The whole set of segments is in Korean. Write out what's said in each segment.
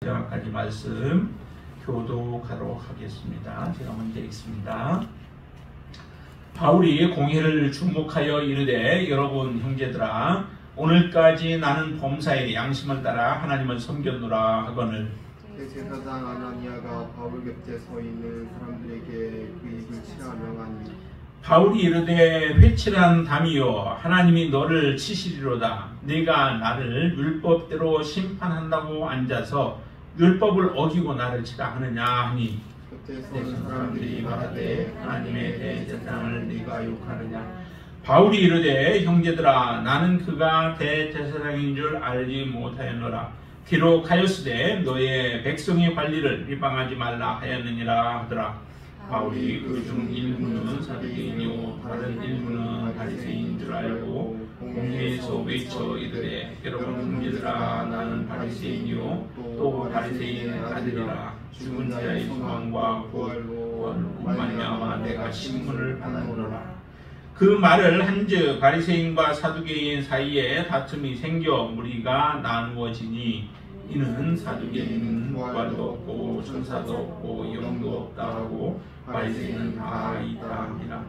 마지막까지 말씀 교독하도록 하겠습니다. 제가 먼저 읽습니다. 바울이 공회를 주목하여 이르되 여러분 형제들아 오늘까지 나는 범사의 양심을 따라 하나님을 섬겼노라 하거늘 대제사장 아나니아가 바울 곁에 서 있는 사람들에게 그 입을 치라 명하니 바울이 이르되 회칠한 담이여 하나님이 너를 치시리로다. 네가 나를 율법대로 심판한다고 앉아서 율법을 어기고 나를 치라 하느냐 하니 곁에 서는 사람들이 말하되 하나님의 대제사장을 네가 욕하느냐. 바울이 이르되 형제들아 나는 그가 대제사장인 줄 알지 못하였노라. 기록하였으되 너의 백성의 관리를 비방하지 말라 하였느니라 하더라. 바울이 그 중 일부는 사두개인이요 다른 일부는 바리새인인 줄 알고 공회에서 외쳐 이르되 여러분 형제들아 나는 바리새인이요 또 바리새인의 아들이라. 죽은 자의 소망과 부활로 말미암아 내가 신문을 받았노라. 그 말을 한즉 바리새인과 사두개인 사이에 다툼이 생겨 무리가 나누어지니 이는 사두개인은 부활도 없고 천사도 없고 영도 없다 하고 바리새인은 다 있다 합니다.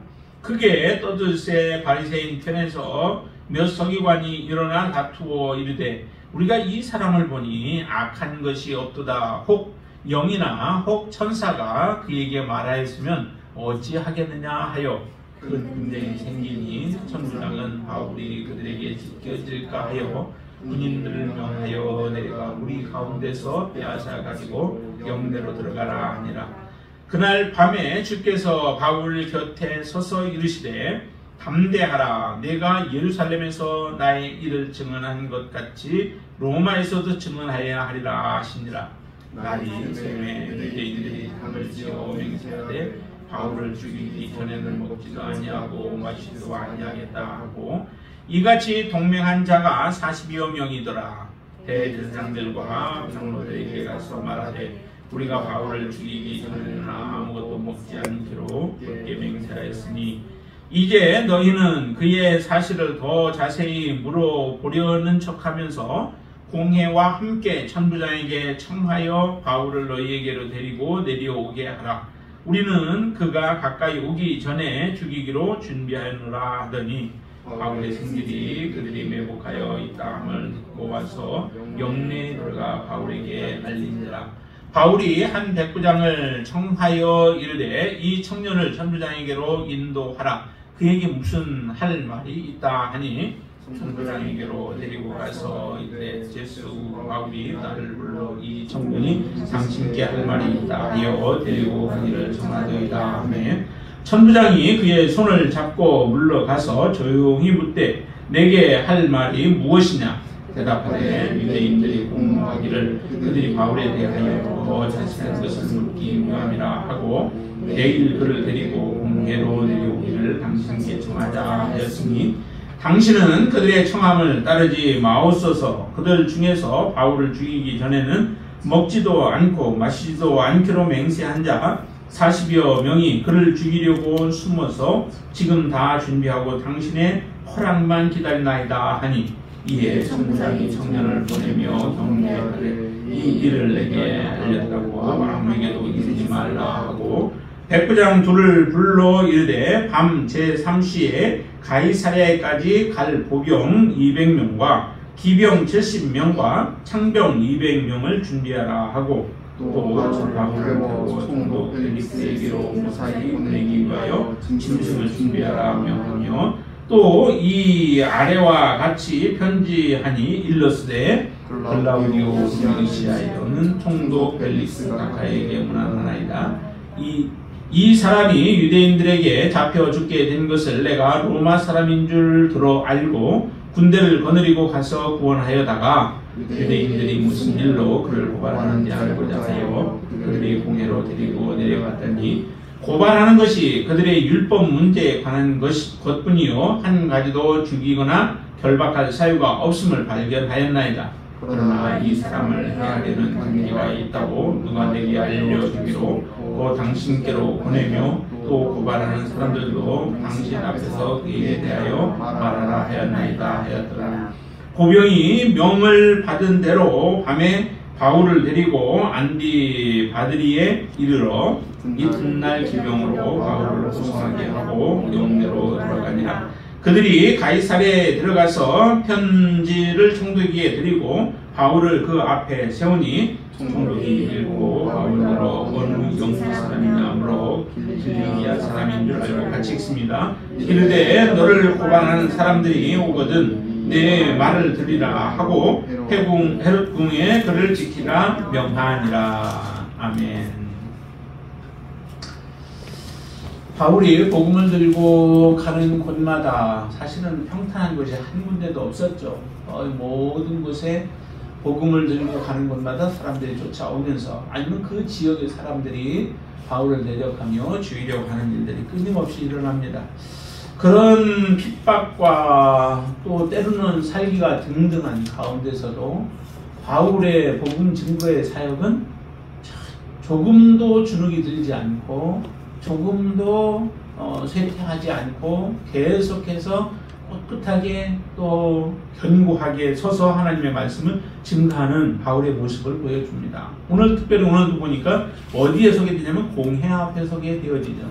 크게 떠들새 바리새인 편에서 몇 서기관이 일어나 다투어 이르되 우리가 이 사람을 보니 악한 것이 없도다. 혹 영이나 혹 천사가 그에게 말하였으면 어찌하겠느냐 하여 큰 분쟁이 생기니 천부장은 바울이 그들에게 지켜질까 하여 군인들을 명하여 내가 우리 가운데서 빼앗아 가지고 영내로 들어가라 하니라. 그날 밤에 주께서 바울 곁에 서서 이르시되 담대하라. 내가 예루살렘에서 나의 일을 증언한 것 같이 로마에서도 증언하여야 하리라 하시니라. 날이 새매 유대인들이 담을 지어 맹세하되 바울을 죽이기 전에는 먹지도 아니하고 마시지도 아니하겠다 하고 이같이 동맹한 자가 40여 명이더라. 대제사장들과 장로들에게 가서 말하되 우리가 바울을 죽이기 전에는 아무것도 먹지 않기로 그렇게 맹세하였으니 이제 너희는 그의 사실을 더 자세히 물어보려는 척하면서 공회와 함께 천부장에게 청하여 바울을 너희에게로 데리고 내려오게 하라. 우리는 그가 가까이 오기 전에 죽이기로 준비하였노라 하더니 바울의 생질이 그들이 매복하여 있다함을 듣고 와서 영내에 들어가 바울에게 알리니라. 바울이 한 백부장을 청하여 이르되 이 청년을 천부장에게로 인도하라. 그에게 무슨 할 말이 있다 하니 천부장에게로 데리고 가서 이르되 제수 바울이 나를 불러 이 청년이 당신께 할 말이 있다 하여 데리고 가기를 청하더이다 하매 천부장이 그의 손을 잡고 물러가서 조용히 묻되 내게 할 말이 무엇이냐. 대답하되 유대인들이 공모하기를 그들이 바울에 대하여 더 자세한 것을 묻기 위함이라 하고 내일 그를 데리고 공회로 내려오기를 당신께 청하자 하였으니 당신은 그들의 청함을 따르지 마옵소서. 그들 중에서 바울을 죽이기 전에는 먹지도 않고 마시지도 않기로 맹세한 자 40여 명이 그를 죽이려고 숨어서 지금 다 준비하고 당신의 허락만 기다리나이다 하니 이에 천부장이 청년을 보내며 경계하되 이 일을 내게 알렸다고 아무에게도 이르지 말라 하고 백부장 둘을 불러 이르되 밤 제3시에 가이사랴에까지 갈 보병 200명과 기병 70명과 창병 200명을 준비하라 하고 또 바울을 타고 총독 펠릭스에게로 무사히 보내기 위하여 짐승을 준비하라 명하며 또 이 아래와 같이 편지하니 일렀으되 글라우디오 루시아에는 총독 펠릭스 가까이에게 문안하나이다. 이 사람이 유대인들에게 잡혀 죽게 된 것을 내가 로마 사람인 줄 들어 알고 군대를 거느리고 가서 구원하여다가 유대인들이 무슨 일로 그를 고발하는지 알고자 하여 그들이 공회로 데리고 내려갔더니 고발하는 것이 그들의 율법 문제에 관한 것뿐이요 한 가지도 죽이거나 결박할 사유가 없음을 발견하였나이다. 그러나 이 사람을 해야 되는 관계가 있다고 누가 내게 알려주기로 또 당신께로 보내며 또 고발하는 사람들도 당신 앞에서 그에 대하여 말하라 하였나이다 하였더라. 보병이 명을 받은 대로 밤에 바울을 데리고 안디바드리에 이르러 이튿날 기병으로 바울을 호송하게 하고 영내로 들어가니라. 그들이 가이사랴에 들어가서 편지를 총독에게 드리고 바울을 그 앞에 세우니 총독이 읽고 바울로 어느 영국 사람이냐 물어 길리기아 사람인 줄 알고 같이 읽습니다. 이르되 너를 고발하는 사람들이 오거든 내 말을 들으라 하고 헤롯 궁에 그를 지키라 명하니라. 아멘. 바울이 복음을 들고 가는 곳마다 사실은 평탄한 곳이 한 군데도 없었죠. 모든 곳에 복음을 들고 가는 곳마다 사람들이 쫓아오면서 아니면 그 지역의 사람들이 바울을 대적하며 죽이려고 하는 일들이 끊임없이 일어납니다. 그런 핍박과 또 때로는 살기가 등등한 가운데서도 바울의 복음 증거의 사역은 조금도 주눅이 들지 않고 조금도 쇠퇴하지 않고 계속해서 꿋꿋하게 또 견고하게 서서 하나님의 말씀을 증거하는 바울의 모습을 보여줍니다. 오늘 특별히 오늘도 보니까 어디에 서게 되냐면 공회 앞에 서게 되어지죠.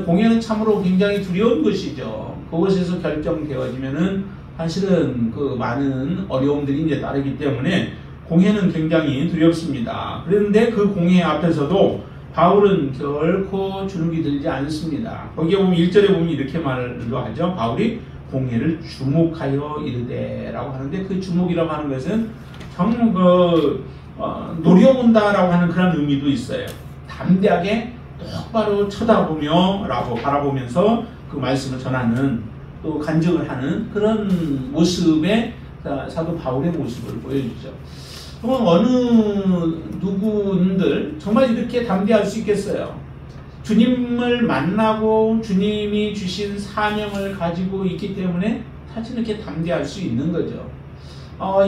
공회는 참으로 굉장히 두려운 것이죠. 그곳에서 결정되어지면은 사실은 그 많은 어려움들이 이제 따르기 때문에 공회는 굉장히 두렵습니다. 그런데 그 공회 앞에서도 바울은 결코 주눅이 들지 않습니다. 거기에 보면 1절에 보면 이렇게 말도 하죠. 바울이 공회를 주목하여 이르되 라고 하는데 그 주목이라고 하는 것은 정말 노려본다라고 하는 그런 의미도 있어요. 담대하게 똑바로 쳐다보며 라고 바라보면서 그 말씀을 전하는 또 간증을 하는 그런 모습의 사도 바울의 모습을 보여주죠. 어느 누구들 정말 이렇게 담대할 수 있겠어요? 주님을 만나고 주님이 주신 사명을 가지고 있기 때문에 사실 이렇게 담대할 수 있는 거죠.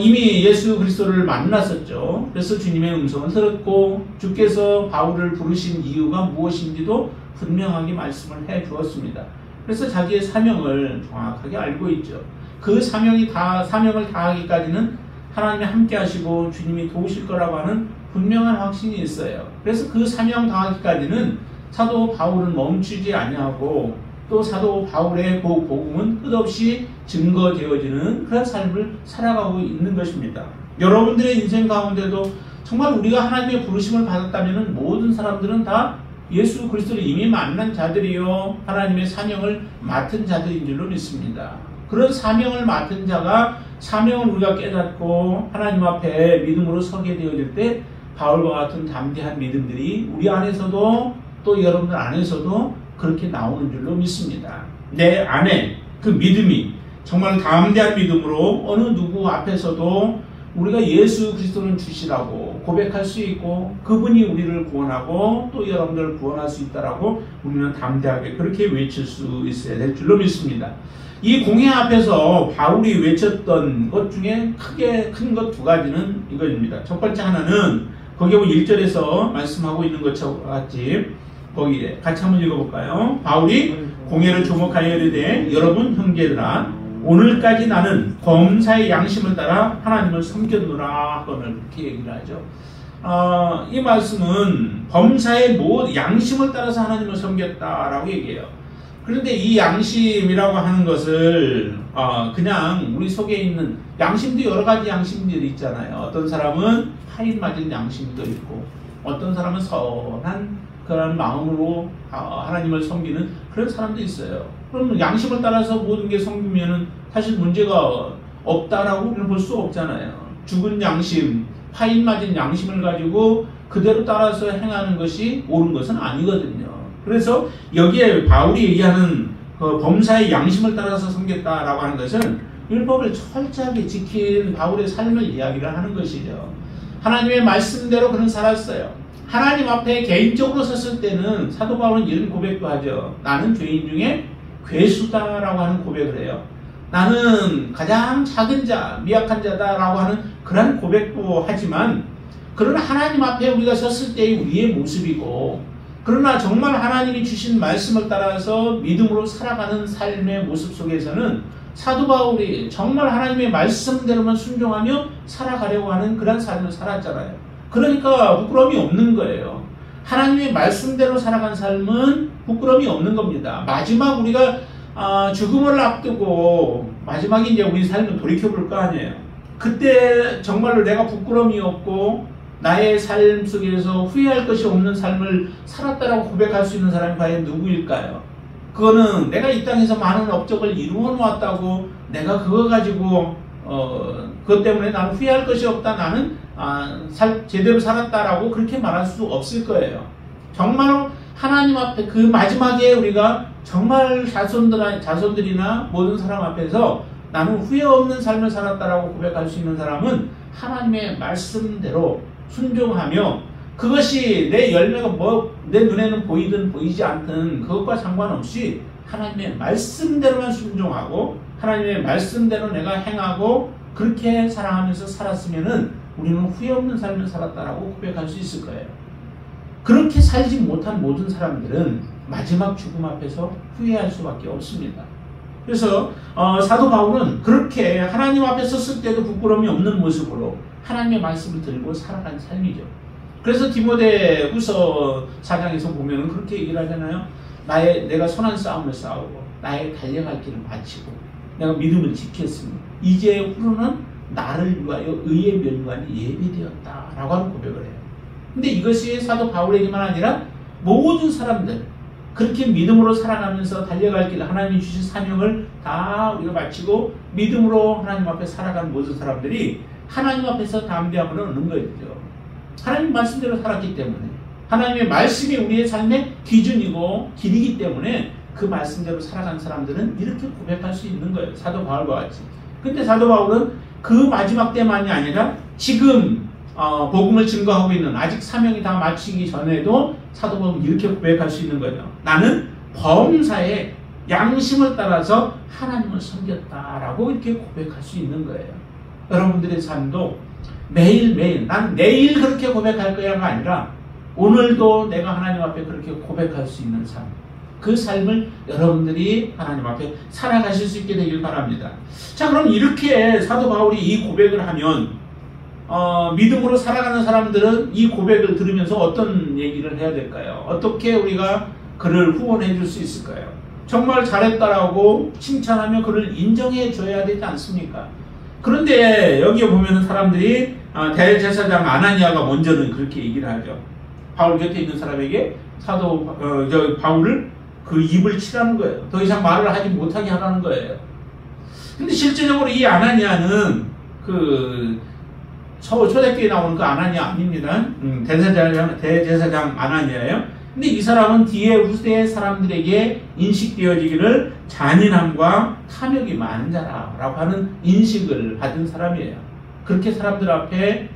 이미 예수 그리스도를 만났었죠. 그래서 주님의 음성을 들었고 주께서 바울을 부르신 이유가 무엇인지도 분명하게 말씀을 해 주었습니다. 그래서 자기의 사명을 정확하게 알고 있죠. 그 사명을 다하기까지는 하나님이 함께 하시고 주님이 도우실 거라고 하는 분명한 확신이 있어요. 그래서 그 사명 다하기까지는 사도 바울은 멈추지 아니하고 또 사도 바울의 그 복음은 끝없이 증거되어지는 그런 삶을 살아가고 있는 것입니다. 여러분들의 인생 가운데도 정말 우리가 하나님의 부르심을 받았다면 모든 사람들은 다 예수 그리스도를 이미 만난 자들이요 하나님의 사명을 맡은 자들인 줄로 믿습니다. 그런 사명을 맡은 자가 사명을 우리가 깨닫고 하나님 앞에 믿음으로 서게 되어질 때 바울과 같은 담대한 믿음들이 우리 안에서도 또 여러분들 안에서도 그렇게 나오는 줄로 믿습니다. 내 안에 그 믿음이 정말 담대한 믿음으로 어느 누구 앞에서도 우리가 예수 그리스도는 주시라고 고백할 수 있고 그분이 우리를 구원하고 또 여러분들을 구원할 수 있다라고 우리는 담대하게 그렇게 외칠 수 있어야 될 줄로 믿습니다. 이 공회 앞에서 바울이 외쳤던 것 중에 크게 큰 것 두 가지는 이것입니다. 첫 번째 하나는 거기에 1절에서 말씀하고 있는 것과 같이 거기에 같이 한번 읽어볼까요? 바울이 공회를 주목하여 이르되 여러분 형제들아 오늘까지 나는 범사의 양심을 따라 하나님을 섬겼노라 하거늘 그렇게 얘기를 하죠. 이 말씀은 범사의 양심을 따라서 하나님을 섬겼다라고 얘기해요. 그런데 이 양심이라고 하는 것을 그냥 우리 속에 있는 양심도 여러 가지 양심들이 있잖아요. 어떤 사람은 파인 맞은 양심도 있고 어떤 사람은 선한 그런 마음으로 하나님을 섬기는 그런 사람도 있어요. 그럼 양심을 따라서 모든 게 섬기면은 사실 문제가 없다라고 우리는 볼 수 없잖아요. 죽은 양심, 파인 맞은 양심을 가지고 그대로 따라서 행하는 것이 옳은 것은 아니거든요. 그래서 여기에 바울이 얘기하는 그 범사의 양심을 따라서 섬겼다라고 하는 것은 율법을 철저하게 지킨 바울의 삶을 이야기를 하는 것이죠. 하나님의 말씀대로 그는 살았어요. 하나님 앞에 개인적으로 섰을 때는 사도 바울은 이런 고백도 하죠. 나는 죄인 중에 괴수다라고 하는 고백을 해요. 나는 가장 작은 자, 미약한 자다라고 하는 그런 고백도 하지만 그러나 하나님 앞에 우리가 섰을 때의 우리의 모습이고 그러나 정말 하나님이 주신 말씀을 따라서 믿음으로 살아가는 삶의 모습 속에서는 사도 바울이 정말 하나님의 말씀대로만 순종하며 살아가려고 하는 그런 삶을 살았잖아요. 그러니까 부끄러움이 없는 거예요. 하나님의 말씀대로 살아간 삶은 부끄러움이 없는 겁니다. 마지막 우리가 죽음을 앞두고 마지막에 이제 우리 삶을 돌이켜볼 거 아니에요. 그때 정말로 내가 부끄러움이 없고 나의 삶 속에서 후회할 것이 없는 삶을 살았다라고 고백할 수 있는 사람이 과연 누구일까요? 그거는 내가 이 땅에서 많은 업적을 이루어 놓았다고 내가 그거 가지고 그것 때문에 나는 후회할 것이 없다, 나는 제대로 살았다라고 그렇게 말할 수 없을 거예요. 정말로 하나님 앞에 그 마지막에 우리가 정말 자손들이나 모든 사람 앞에서 나는 후회 없는 삶을 살았다라고 고백할 수 있는 사람은 하나님의 말씀대로 순종하며 그것이 내 열매가 내 눈에는 보이든 보이지 않든 그것과 상관없이 하나님의 말씀대로만 순종하고 하나님의 말씀대로 내가 행하고 그렇게 살아가면서 살았으면은 우리는 후회 없는 삶을 살았다라고 고백할 수 있을 거예요. 그렇게 살지 못한 모든 사람들은 마지막 죽음 앞에서 후회할 수밖에 없습니다. 그래서 사도 바울은 그렇게 하나님 앞에 섰을 때도 부끄러움이 없는 모습으로 하나님의 말씀을 들고 살아간 삶이죠. 그래서 디모데후서 4장에서 보면 그렇게 얘기를 하잖아요. 내가 선한 싸움을 싸우고 나의 달려갈 길을 마치고 내가 믿음을 지켰으니 이제 후로는 나를 위하여 의의 면관이 예비되었다라고 하는 고백을 해요. 근데 이것이 사도 바울에게만 아니라 모든 사람들 그렇게 믿음으로 살아가면서 달려갈 길 하나님이 주신 사명을 다 우리가 마치고 믿음으로 하나님 앞에 살아간 모든 사람들이 하나님 앞에서 담대함을 얻는 거죠. 하나님 말씀대로 살았기 때문에 하나님의 말씀이 우리의 삶의 기준이고 길이기 때문에 그 말씀대로 살아간 사람들은 이렇게 고백할 수 있는 거예요. 사도 바울과 같이. 근데 사도 바울은 그 마지막 때만이 아니라 지금 복음을 증거하고 있는 아직 사명이 다 마치기 전에도 사도 바울은 이렇게 고백할 수 있는 거죠. 나는 범사에 양심을 따라서 하나님을 섬겼다라고 이렇게 고백할 수 있는 거예요. 여러분들의 삶도 매일매일 난 내일 그렇게 고백할 거야가 아니라 오늘도 내가 하나님 앞에 그렇게 고백할 수 있는 삶, 그 삶을 여러분들이 하나님 앞에 살아가실 수 있게 되길 바랍니다. 자, 그럼 이렇게 사도 바울이 이 고백을 하면 믿음으로 살아가는 사람들은 이 고백을 들으면서 어떤 얘기를 해야 될까요? 어떻게 우리가 그를 후원해 줄 수 있을까요? 정말 잘했다라고 칭찬하며 그를 인정해 줘야 되지 않습니까? 그런데 여기에 보면 사람들이 대제사장 아나니아가 먼저는 그렇게 얘기를 하죠. 바울 곁에 있는 사람에게 바울을 그 입을 치라는 거예요. 더 이상 말을 하지 못하게 하라는 거예요. 근데 실제적으로 이 아나니아는 그 초대교회에 나오는 그 아나니아 아닙니다. 대제사장 아나니아예요. 근데 이 사람은 뒤에 후대의 사람들에게 인식되어지기를 잔인함과 탐욕이 많은 자라고 하는 인식을 받은 사람이에요. 그렇게 사람들 앞에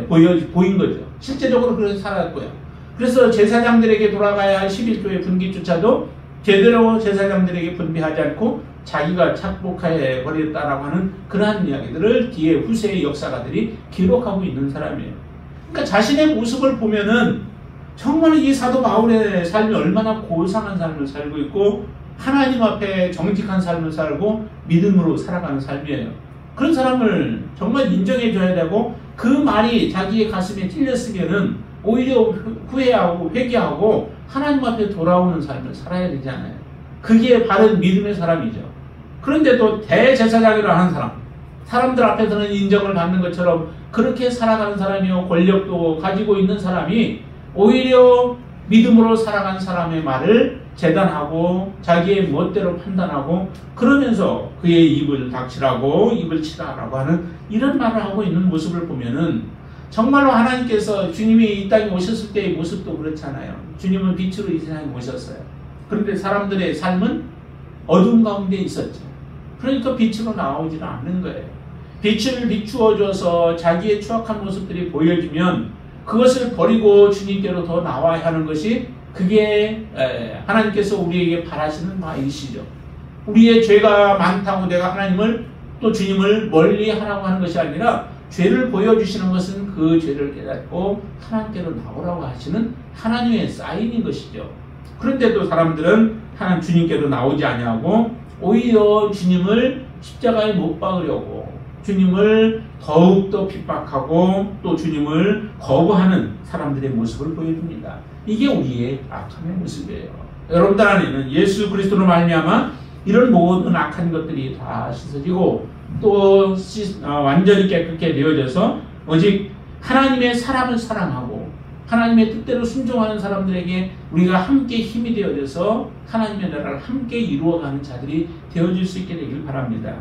보인 거죠. 실제적으로 그렇게 살았고요. 그래서 제사장들에게 돌아가야 할 11조의 분기조차도 제대로 제사장들에게 분배하지 않고 자기가 착복해 버렸다라고 하는 그러한 이야기들을 뒤에 후세의 역사가들이 기록하고 있는 사람이에요. 그러니까 자신의 모습을 보면은 정말 이 사도 바울의 삶이 얼마나 고상한 삶을 살고 있고 하나님 앞에 정직한 삶을 살고 믿음으로 살아가는 삶이에요. 그런 사람을 정말 인정해 줘야 되고 그 말이 자기의 가슴에 찔렸으면은 오히려 후회하고 회개하고 하나님 앞에 돌아오는 삶을 살아야 되잖아요. 그게 바른 믿음의 사람이죠. 그런데도 대제사장이라 하는 사람들 앞에서는 인정을 받는 것처럼 그렇게 살아가는 사람이요 권력도 가지고 있는 사람이 오히려 믿음으로 살아간 사람의 말을 재단하고 자기의 멋대로 판단하고 그러면서 그의 입을 닥치라고 입을 치라라고 하는 이런 말을 하고 있는 모습을 보면은 정말로 하나님께서 주님이 이 땅에 오셨을 때의 모습도 그렇잖아요. 주님은 빛으로 이 세상에 오셨어요. 그런데 사람들의 삶은 어둠 가운데 있었죠. 그러니까 빛으로 나오지는 않는 거예요. 빛을 비추어줘서 자기의 추악한 모습들이 보여지면 그것을 버리고 주님께로 더 나와야 하는 것이 그게 하나님께서 우리에게 바라시는 바이시죠. 우리의 죄가 많다고 내가 하나님을 또 주님을 멀리 하라고 하는 것이 아니라 죄를 보여주시는 것은 그 죄를 깨닫고 하나님께로 나오라고 하시는 하나님의 사인인 것이죠. 그런데도 사람들은 하나님 주님께로 나오지 아니하고 오히려 주님을 십자가에 못 박으려고 주님을 더욱더 핍박하고 또 주님을 거부하는 사람들의 모습을 보여줍니다. 이게 우리의 악함의 모습이에요. 여러분들 안에는 예수 그리스도로 말미암아 이런 모든 악한 것들이 다 씻어지고 또 완전히 깨끗게 되어져서 오직 하나님의 사람을 사랑하고 하나님의 뜻대로 순종하는 사람들에게 우리가 함께 힘이 되어져서 하나님의 나라를 함께 이루어가는 자들이 되어질 수 있게 되길 바랍니다.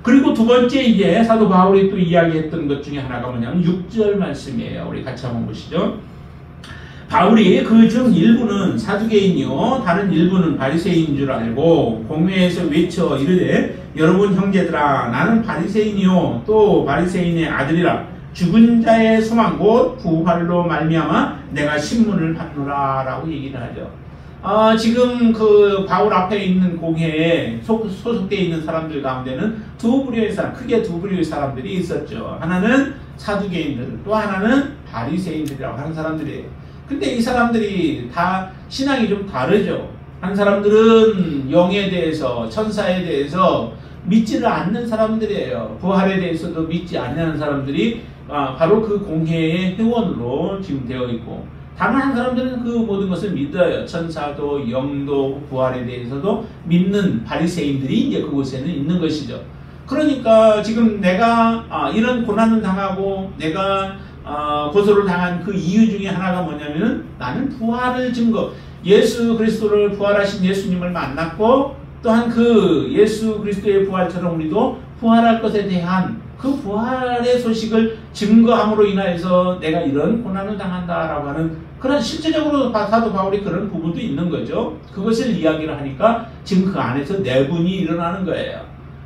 그리고 두 번째 이제 사도 바울이 또 이야기했던 것 중에 하나가 뭐냐면 6절 말씀이에요. 우리 같이 한번 보시죠. 바울이 그 중 일부는 사두개인이요 다른 일부는 바리새인인 줄 알고 공회에서 외쳐 이르되 여러분 형제들아 나는 바리새인이요 또 바리새인의 아들이라 죽은 자의 소망 곧 부활로 말미암아 내가 신문을 받노라 라고 얘기를 하죠. 지금 그 바울 앞에 있는 공회에 소속되어 있는 사람들 가운데는 두 부류의 사람, 크게 두 부류의 사람들이 있었죠. 하나는 사두개인들, 또 하나는 바리새인들이라고 하는 사람들이에요. 근데 이 사람들이 다 신앙이 좀 다르죠. 한 사람들은 영에 대해서, 천사에 대해서 믿지를 않는 사람들이에요. 부활에 대해서도 믿지 않는 사람들이 바로 그 공회의 회원으로 지금 되어 있고, 다른 한 사람들은 그 모든 것을 믿어요. 천사도 영도 부활에 대해서도 믿는 바리새인들이 이제 그곳에는 있는 것이죠. 그러니까 지금 내가 이런 고난을 당하고 내가 고소를 당한 그 이유 중에 하나가 뭐냐면은 나는 부활을 증거, 예수 그리스도를 부활하신 예수님을 만났고 또한 그 예수 그리스도의 부활처럼 우리도 부활할 것에 대한 그 부활의 소식을 증거함으로 인하여서 내가 이런 고난을 당한다라고 하는 그런 실제적으로 사도 바울이 그런 부분도 있는 거죠. 그것을 이야기를 하니까 지금 그 안에서 내분이 일어나는 거예요.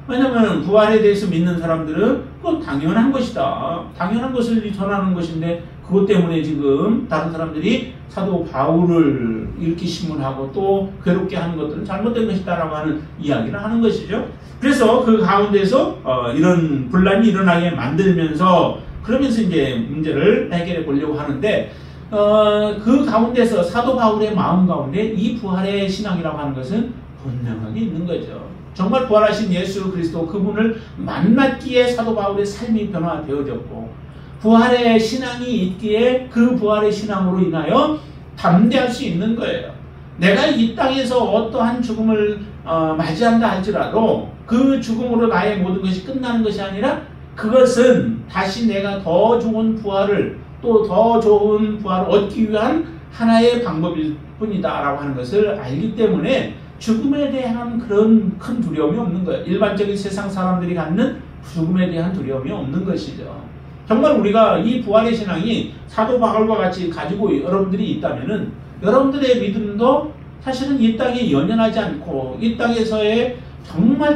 왜냐하면 부활에 대해서 믿는 사람들은 그건 당연한 것이다. 당연한 것을 전하는 것인데 그것 때문에 지금 다른 사람들이 사도 바울을 이렇게 신문하고 또 괴롭게 하는 것들은 잘못된 것이다라고 하는 이야기를 하는 것이죠. 그래서 그 가운데서 이런 분란이 일어나게 만들면서 그러면서 이제 문제를 해결해 보려고 하는데 그 가운데서 사도 바울의 마음 가운데 이 부활의 신앙이라고 하는 것은 분명하게 있는 거죠. 정말 부활하신 예수 그리스도 그분을 만났기에 사도 바울의 삶이 변화되어졌고 부활의 신앙이 있기에 그 부활의 신앙으로 인하여 담대할 수 있는 거예요. 내가 이 땅에서 어떠한 죽음을 맞이한다 할지라도 그 죽음으로 나의 모든 것이 끝나는 것이 아니라 그것은 다시 내가 더 좋은 부활을 또 더 좋은 부활을 얻기 위한 하나의 방법일 뿐이다 라고 하는 것을 알기 때문에 죽음에 대한 그런 큰 두려움이 없는 거예요. 일반적인 세상 사람들이 갖는 죽음에 대한 두려움이 없는 것이죠. 정말 우리가 이 부활의 신앙이 사도 바울과 같이 가지고 여러분들이 있다면은 여러분들의 믿음도 사실은 이 땅에 연연하지 않고 이 땅에서의 정말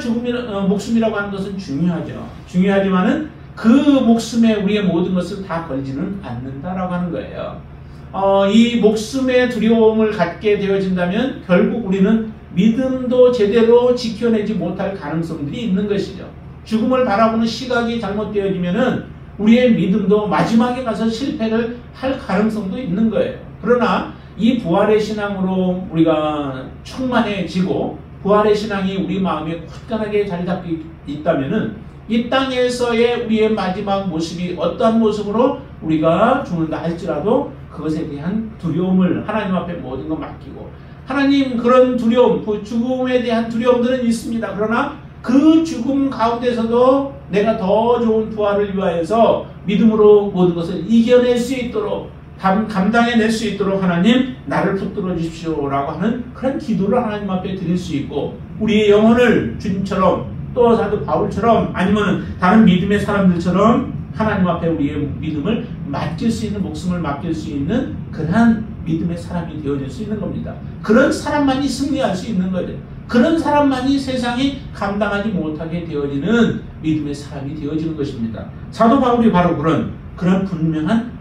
목숨이라고 하는 것은 중요하죠. 중요하지만은 그 목숨에 우리의 모든 것을 다 걸지는 않는다라고 하는 거예요. 이 목숨의 두려움을 갖게 되어진다면 결국 우리는 믿음도 제대로 지켜내지 못할 가능성들이 있는 것이죠. 죽음을 바라보는 시각이 잘못되어지면은 우리의 믿음도 마지막에 가서 실패를 할 가능성도 있는 거예요. 그러나 이 부활의 신앙으로 우리가 충만해지고 부활의 신앙이 우리 마음에 굳건하게 자리 잡고 있다면은 이 땅에서의 우리의 마지막 모습이 어떠한 모습으로 우리가 죽는다 할지라도 그것에 대한 두려움을 하나님 앞에 모든 걸 맡기고 하나님 그런 두려움, 죽음에 대한 두려움들은 있습니다. 그러나 그 죽음 가운데서도 내가 더 좋은 부활을 위하여서 믿음으로 모든 것을 이겨낼 수 있도록 감당해낼 수 있도록 하나님 나를 붙들어 주십시오 라고 하는 그런 기도를 하나님 앞에 드릴 수 있고 우리의 영혼을 주님처럼 또 사도 바울처럼 아니면 다른 믿음의 사람들처럼 하나님 앞에 우리의 믿음을 맡길 수 있는 목숨을 맡길 수 있는 그러한 믿음의 사람이 되어질 수 있는 겁니다. 그런 사람만이 승리할 수 있는 거죠. 그런 사람만이 세상이 감당하지 못하게 되어지는 믿음의 사람이 되어지는 것입니다. 사도 바울이 바로 그런 분명한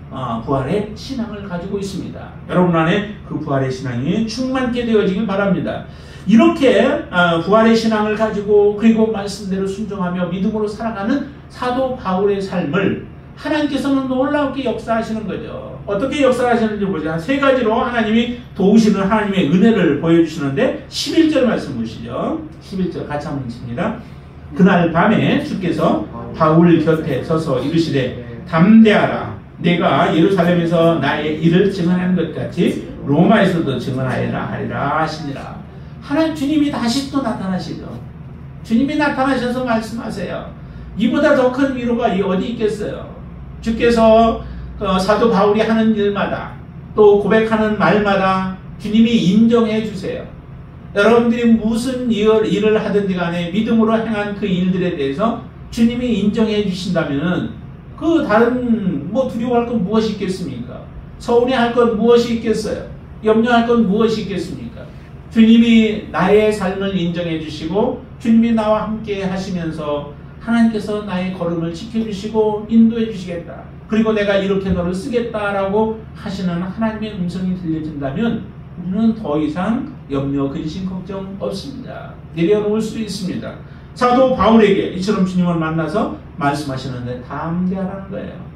부활의 신앙을 가지고 있습니다. 여러분 안에 그 부활의 신앙이 충만케 되어지길 바랍니다. 이렇게 부활의 신앙을 가지고 그리고 말씀대로 순종하며 믿음으로 살아가는 사도 바울의 삶을 하나님께서는 놀랍게 역사하시는 거죠. 어떻게 역사하시는지 보자. 세 가지로 하나님이 도우시는 하나님의 은혜를 보여주시는데 11절 말씀 보시죠. 11절 같이 한번 읽습니다. 그날 밤에 주께서 바울 곁에 서서 이르시되 담대하라. 내가 예루살렘에서 나의 일을 증언하는 것 같이 로마에서도 증언하여라 하리라 하시니라. 하나님 주님이 다시 또 나타나시죠. 주님이 나타나셔서 말씀하세요. 이보다 더 큰 위로가 어디 있겠어요. 주께서 사도 바울이 하는 일마다 또 고백하는 말마다 주님이 인정해 주세요. 여러분들이 무슨 일을 하든지 간에 믿음으로 행한 그 일들에 대해서 주님이 인정해 주신다면 그 다른 두려워할 건 무엇이 있겠습니까? 서운해할 건 무엇이 있겠어요? 염려할 건 무엇이 있겠습니까? 주님이 나의 삶을 인정해 주시고 주님이 나와 함께 하시면서 하나님께서 나의 걸음을 지켜주시고 인도해 주시겠다. 그리고 내가 이렇게 너를 쓰겠다라고 하시는 하나님의 음성이 들려진다면 우리는 더 이상 염려, 근심, 걱정 없습니다. 내려놓을 수 있습니다. 사도 바울에게 이처럼 주님을 만나서 말씀하시는데 담대하라는 거예요.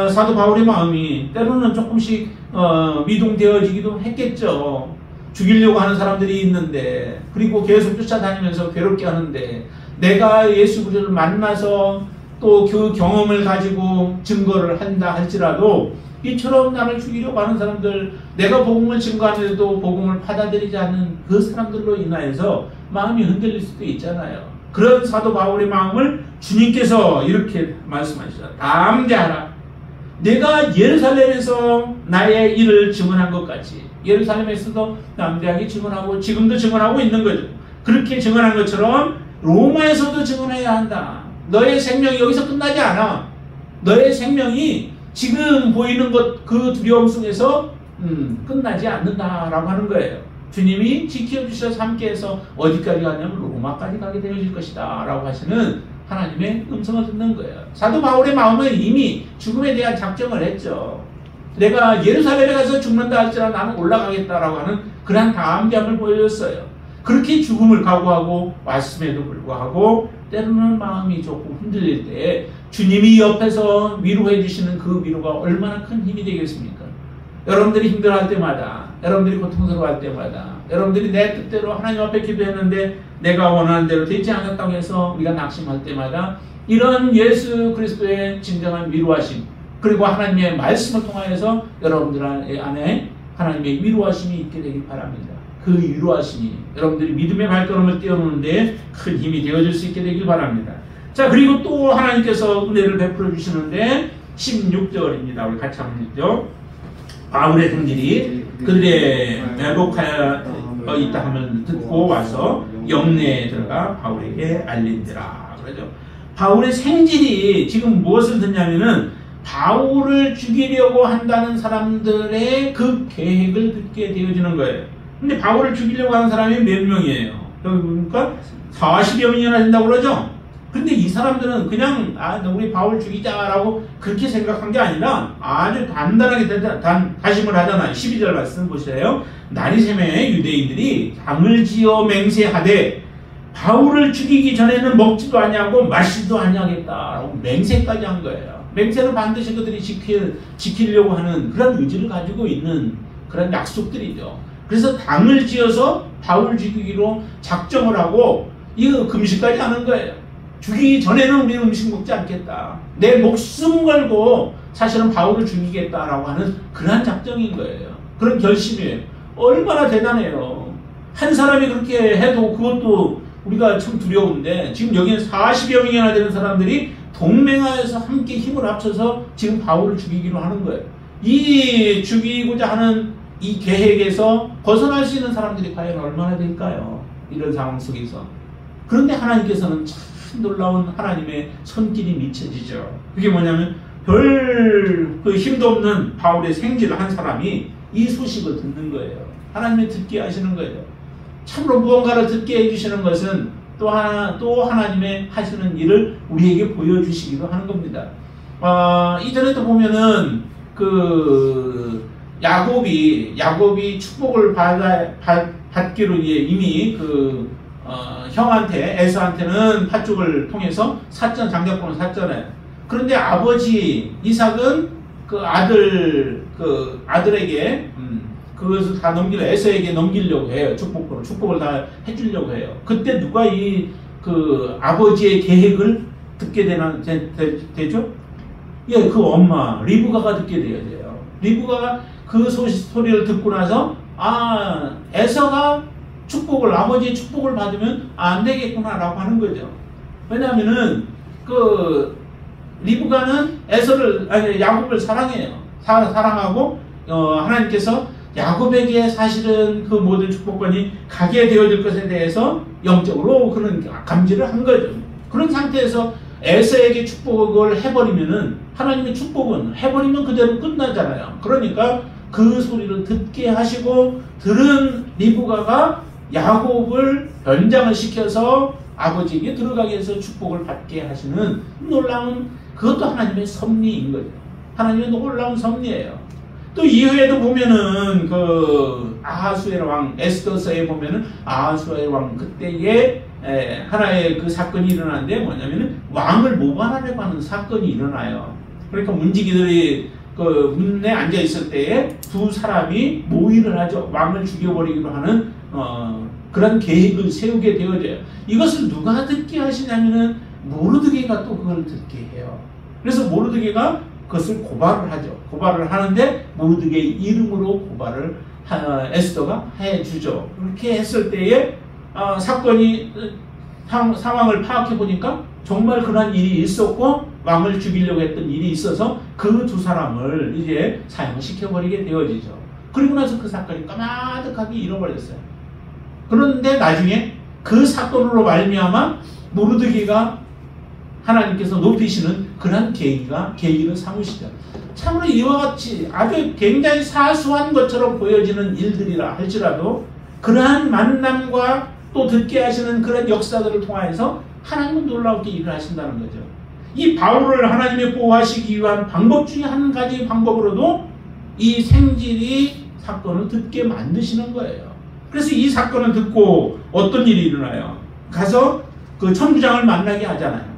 사도 바울의 마음이 때로는 조금씩 미동되어지기도 했겠죠. 죽이려고 하는 사람들이 있는데, 그리고 계속 쫓아다니면서 괴롭게 하는데, 내가 예수 그리스도를 만나서 또 그 경험을 가지고 증거를 한다 할지라도 이처럼 나를 죽이려고 하는 사람들, 내가 복음을 증거하면서도 복음을 받아들이지 않는 그 사람들로 인하여서 마음이 흔들릴 수도 있잖아요. 그런 사도 바울의 마음을 주님께서 이렇게 말씀하시죠. 담대하라. 내가 예루살렘에서 나의 일을 증언한 것 같이 예루살렘에서도 담대하게 증언하고 지금도 증언하고 있는 거죠. 그렇게 증언한 것처럼 로마에서도 증언해야 한다. 너의 생명이 여기서 끝나지 않아. 너의 생명이 지금 보이는 것, 그 두려움 속에서 끝나지 않는다라고 하는 거예요. 주님이 지켜주셔서 함께해서 어디까지 가냐면 로마까지 가게 되어질 것이다 라고 하시는 하나님의 음성을 듣는 거예요. 사도 바울의 마음은 이미 죽음에 대한 작정을 했죠. 내가 예루살렘에 가서 죽는다 할지라도 나는 올라가겠다라고 하는 그러한 담대함을 보여줬어요. 그렇게 죽음을 각오하고 왔음에도 불구하고 때로는 마음이 조금 흔들릴 때 주님이 옆에서 위로해 주시는 그 위로가 얼마나 큰 힘이 되겠습니까? 여러분들이 힘들어할 때마다, 여러분들이 고통스러워할 때마다, 여러분들이 내 뜻대로 하나님 앞에 기도했는데 내가 원하는 대로 되지 않았다고 해서 우리가 낙심할 때마다 이런 예수 그리스도의 진정한 위로하심, 그리고 하나님의 말씀을 통하여서 여러분들 안에 하나님의 위로하심이 있게 되길 바랍니다. 그 위로하심이 여러분들이 믿음의 발걸음을 띄워놓는데 큰 힘이 되어줄 수 있게 되길 바랍니다. 자, 그리고 또 하나님께서 은혜를 베풀어 주시는데 16절입니다. 우리 같이 한번 읽죠. 바울의 성질이 그들의 매복하여 있다 하면 듣고 와서 영내에 들어가 바울에게 알린지라. 그러죠. 바울의 생질이 지금 무엇을 듣냐면은 바울을 죽이려고 한다는 사람들의 그 계획을 듣게 되어지는 거예요. 근데 바울을 죽이려고 하는 사람이 몇 명이에요? 여기 보니까 40여 명이나 된다고 그러죠? 근데 이 사람들은 그냥 우리 바울 죽이자라고 그렇게 생각한 게 아니라 아주 단단하게 다짐을 하잖아요. 12절 말씀 보세요. 날이 새매 유대인들이 당을 지어 맹세하되 바울을 죽이기 전에는 먹지도 아니하고 마시지도 아니하겠다라고 맹세까지 한 거예요. 맹세를 반드시 그들이 지키려고 하는 그런 의지를 가지고 있는 그런 약속들이죠. 그래서 당을 지어서 바울 죽이기로 작정을 하고 이거 금식까지 하는 거예요. 죽이기 전에는 우리는 음식 먹지 않겠다. 내 목숨 걸고 사실은 바울을 죽이겠다라고 하는 그런 작정인 거예요. 그런 결심이에요. 얼마나 대단해요. 한 사람이 그렇게 해도 그것도 우리가 참 두려운데 지금 여기는 40여 명이나 되는 사람들이 동맹하여서 함께 힘을 합쳐서 지금 바울을 죽이기로 하는 거예요. 이 죽이고자 하는 이 계획에서 벗어날 수 있는 사람들이 과연 얼마나 될까요? 이런 상황 속에서. 그런데 하나님께서는 참 놀라운 하나님의 손길이 미쳐지죠. 그게 뭐냐면 별 그 힘도 없는 바울의 생질을 한 사람이 이 소식을 듣는 거예요. 하나님이 듣게 하시는 거예요. 참으로 무언가를 듣게 해주시는 것은 또 하나님의 하시는 일을 우리에게 보여주시기도 하는 겁니다. 이전에도 보면은 그 야곱이 축복을 받기로 이미 형한테 에서한테는 팥죽을 통해서 장자권을 샀잖아요. 그런데 아버지 이삭은 그 아들에게 그것을 다 에서에게 넘기려고 해요. 축복을 다 해주려고 해요. 그때 누가 그 아버지의 계획을 듣게 되죠? 예, 그 엄마 리브가가 듣게 돼요. 리브가가 그 소리를 듣고 나서 에서가 아버지의 축복을 받으면 안 되겠구나라고 하는 거죠. 왜냐하면은 그 리브가는 야곱을 사랑해요. 사랑하고 하나님께서 야곱에게 사실은 그 모든 축복권이 가게 되어질 것에 대해서 영적으로 그런 감지를 한 거죠. 그런 상태에서 에서에게 축복을 해버리면은 하나님의 축복은 해버리면 그대로 끝나잖아요. 그러니까 그 소리를 듣게 하시고 들은 리브가가 야곱을 변장을 시켜서 아버지에게 들어가게 해서 축복을 받게 하시는 놀라운, 그것도 하나님의 섭리인 거죠. 하나님의 놀라운 섭리예요. 또 이후에도 보면은 그 아하수의 왕, 에스더서에 보면은 아하수의 왕 그때에 하나의 그 사건이 일어나는데 뭐냐면은 왕을 모반하려고 하는 사건이 일어나요. 그러니까 문지기들이 그 문에 앉아 있을 때에 두 사람이 모의를 하죠. 왕을 죽여버리기로 하는 그런 계획을 세우게 되어져요. 이것을 누가 듣게 하시냐면은 모르드게가 또 그걸 듣게 해요. 그래서 모르드게가 그것을 고발을 하죠. 고발을 하는데 모르드게의 이름으로 고발을 에스더가 해주죠. 그렇게 했을 때에 사건이 상황을 파악해 보니까 정말 그런 일이 있었고 왕을 죽이려고 했던 일이 있어서 그 두 사람을 이제 사형시켜 버리게 되어지죠. 그리고 나서 그 사건이 까마득하게 잃어버렸어요. 그런데 나중에 그 사건으로 말미암아 모르드게가 하나님께서 높이시는 그런 계기를 삼으시죠. 참으로 이와 같이 아주 굉장히 사소한 것처럼 보여지는 일들이라 할지라도 그러한 만남과 또 듣게 하시는 그런 역사들을 통하여서 하나님은 놀랍게 일을 하신다는 거죠. 이 바울을 하나님이 보호하시기 위한 방법 중에 한 가지 방법으로도 이 생질이 사건을 듣게 만드시는 거예요. 그래서 이 사건을 듣고 어떤 일이 일어나요? 가서 그 천부장을 만나게 하잖아요.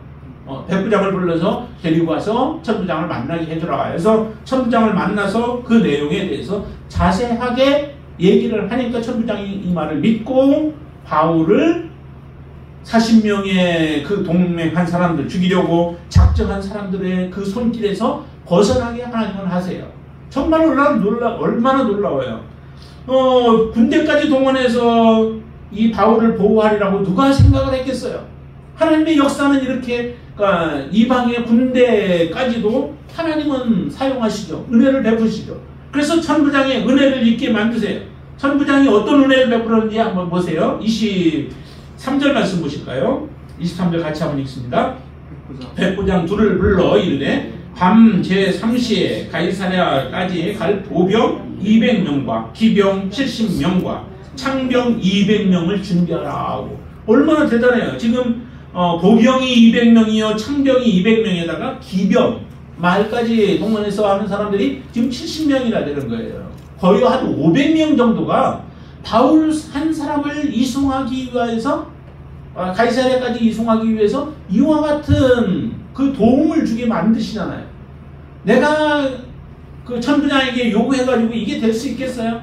백부장을 불러서 데리고 와서 천부장을 만나게 해주라. 그래서 천부장을 만나서 그 내용에 대해서 자세하게 얘기를 하니까 천부장이 이 말을 믿고 바울을 40명의 그 동맹한 사람들, 죽이려고 작정한 사람들의 그 손길에서 벗어나게 하나님은 하세요. 정말 얼마나 놀라워요. 군대까지 동원해서 이 바울을 보호하리라고 누가 생각을 했겠어요? 하나님의 역사는 이렇게 이방의 군대까지도 하나님은 사용하시죠. 은혜를 베푸시죠. 그래서 천부장의 은혜를 있게 만드세요. 천부장이 어떤 은혜를 베푸는지 한번 보세요. 23절 말씀 보실까요? 23절 같이 한번 읽습니다. 백부장 둘을 불러 이르되 밤 제3시에 가이사랴까지 갈 보병 200명과 기병 70명과 창병 200명을 준비하라 하고. 얼마나 대단해요. 지금 보병이 200명이요 창병이 200명에다가 기병 말까지 동원해서 하는 사람들이 지금 70명이나 되는 거예요. 거의 한 500명 정도가 바울 한 사람을 이송하기 위해서 가이사랴까지 이송하기 위해서 이와 같은 그 도움을 주게 만드시잖아요. 내가 그 천부장에게 요구해가지고 이게 될 수 있겠어요?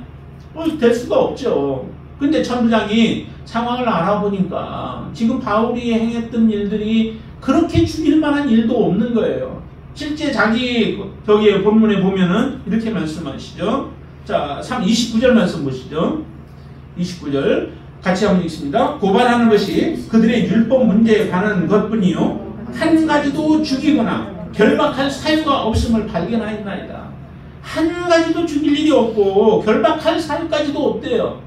될 수가 없죠. 근데 천부장이 상황을 알아보니까 지금 바울이 행했던 일들이 그렇게 죽일 만한 일도 없는 거예요. 실제 자기 저기 본문에 보면은 이렇게 말씀하시죠. 자, 29절 말씀 보시죠. 29절 같이 한번 읽습니다. 고발하는 것이 그들의 율법 문제에 관한 것뿐이요 한 가지도 죽이거나 결박할 사유가 없음을 발견하였나이다. 한 가지도 죽일 일이 없고 결박할 사유까지도 없대요.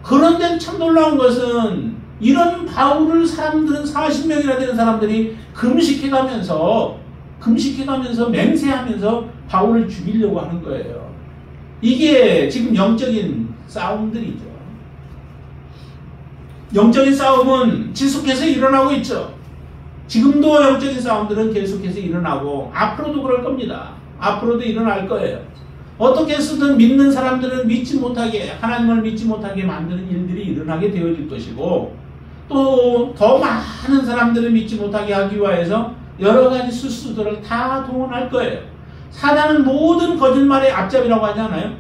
그런데 참 놀라운 것은 이런 바울을 사람들은 40명이나 되는 사람들이 금식해가면서 맹세하면서 바울을 죽이려고 하는 거예요. 이게 지금 영적인 싸움들이죠. 영적인 싸움은 지속해서 일어나고 있죠. 지금도 영적인 싸움들은 계속해서 일어나고 앞으로도 그럴 겁니다. 앞으로도 일어날 거예요. 어떻게 해서든 믿는 사람들은 믿지 못하게, 하나님을 믿지 못하게 만드는 일들이 일어나게 되어질 것이고, 또 더 많은 사람들을 믿지 못하게 하기 위해서 여러 가지 수수들을 다 동원할 거예요. 사단은 모든 거짓말의 앞잡이라고 하지 않아요?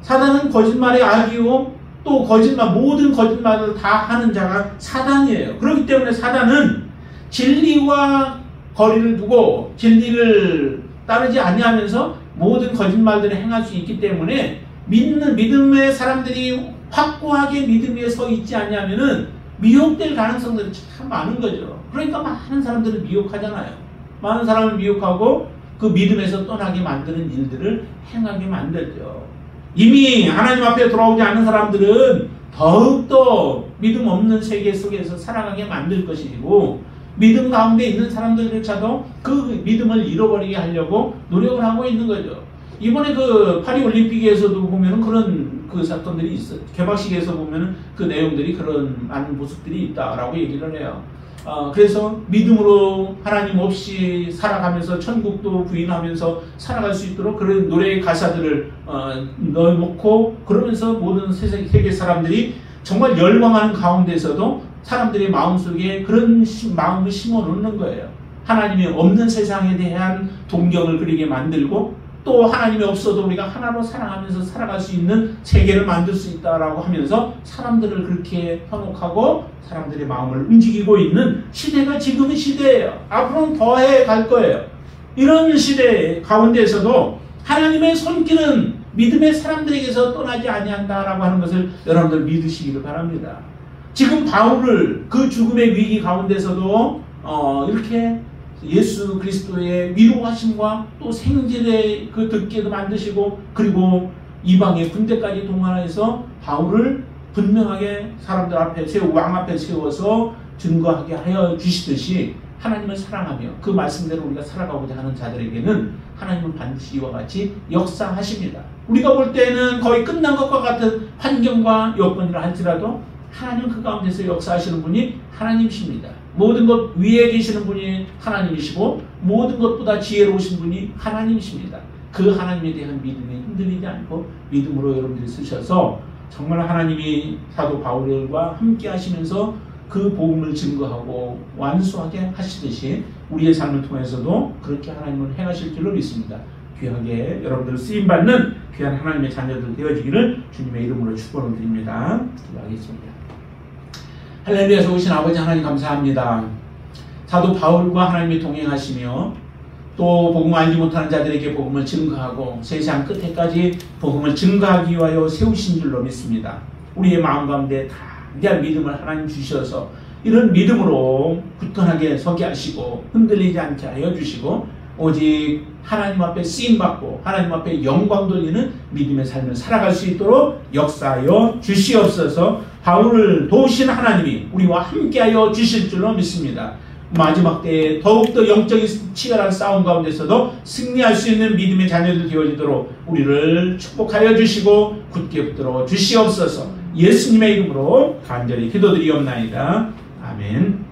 사단은 거짓말의 악이요 또 거짓말, 모든 거짓말을 다 하는 자가 사단이에요. 그렇기 때문에 사단은 진리와 거리를 두고 진리를 따르지 아니하면서 모든 거짓말들을 행할 수 있기 때문에 믿음의 사람들이 확고하게 믿음 위에 서 있지 않냐면은 미혹될 가능성들이 참 많은 거죠. 그러니까 많은 사람들을 미혹하잖아요. 많은 사람을 미혹하고 그 믿음에서 떠나게 만드는 일들을 행하게 만들죠. 이미 하나님 앞에 돌아오지 않은 사람들은 더욱더 믿음 없는 세계 속에서 살아가게 만들 것이고, 믿음 가운데 있는 사람들조차도 그 믿음을 잃어버리게 하려고 노력을 하고 있는 거죠. 이번에 그 파리올림픽에서도 보면은 그런 그 사건들이 있어요. 개막식에서 보면은 그 내용들이 그런 많은 모습들이 있다라고 얘기를 해요. 그래서 믿음으로 하나님 없이 살아가면서 천국도 부인하면서 살아갈 수 있도록 그런 노래의 가사들을 넣어놓고, 그러면서 모든 세계 사람들이 정말 열광하는 가운데서도 사람들의 마음속에 그런 마음을 심어 놓는 거예요. 하나님이 없는 세상에 대한 동경을 그리게 만들고, 또 하나님이 없어도 우리가 하나로 사랑하면서 살아갈 수 있는 세계를 만들 수 있다라고 하면서 사람들을 그렇게 현혹하고 사람들의 마음을 움직이고 있는 시대가 지금의 시대예요. 앞으로는 더해 갈 거예요. 이런 시대 가운데에서도 하나님의 손길은 믿음의 사람들에게서 떠나지 아니한다라고 하는 것을 여러분들 믿으시기를 바랍니다. 지금 바울을 그 죽음의 위기 가운데서도 이렇게 예수 그리스도의 위로하심과 또 생질의 그 듣게도 만드시고, 그리고 이방의 군대까지 동원해서 바울을 분명하게 사람들 앞에 왕 앞에 세워서 증거하게 하여 주시듯이, 하나님을 사랑하며 그 말씀대로 우리가 살아가고자 하는 자들에게는 하나님은 반드시 이와 같이 역사하십니다. 우리가 볼 때는 거의 끝난 것과 같은 환경과 여건이라 할지라도 하나님 그 가운데서 역사하시는 분이 하나님이십니다. 모든 것 위에 계시는 분이 하나님이시고 모든 것보다 지혜로우신 분이 하나님이십니다. 그 하나님에 대한 믿음이 흔들리지 않고 믿음으로 여러분들이 쓰셔서 정말 하나님이 사도 바울과 함께 하시면서 그 복음을 증거하고 완수하게 하시듯이 우리의 삶을 통해서도 그렇게 하나님을 행하실 줄로 믿습니다. 귀하게 여러분들 쓰임받는 귀한 하나님의 자녀들 되어지기를 주님의 이름으로 축복을 드립니다. 기도하겠습니다. 할렐루야에서 오신 아버지 하나님 감사합니다. 사도 바울과 하나님이 동행하시며 또 복음을 알지 못하는 자들에게 복음을 증거하고 세상 끝에까지 복음을 증거하기 위하여 세우신 줄로 믿습니다. 우리의 마음 가운데 담대한 믿음을 하나님 주셔서 이런 믿음으로 굳건하게 서게 하시고 흔들리지 않게 하여 주시고 오직 하나님 앞에 쓰임받고 하나님 앞에 영광 돌리는 믿음의 삶을 살아갈 수 있도록 역사하여 주시옵소서. 바울을 도우신 하나님이 우리와 함께하여 주실 줄로 믿습니다. 마지막 때에 더욱더 영적인 치열한 싸움 가운데서도 승리할 수 있는 믿음의 자녀들 되어지도록 우리를 축복하여 주시고 굳게 붙들어 주시옵소서. 예수님의 이름으로 간절히 기도드리옵나이다. 아멘.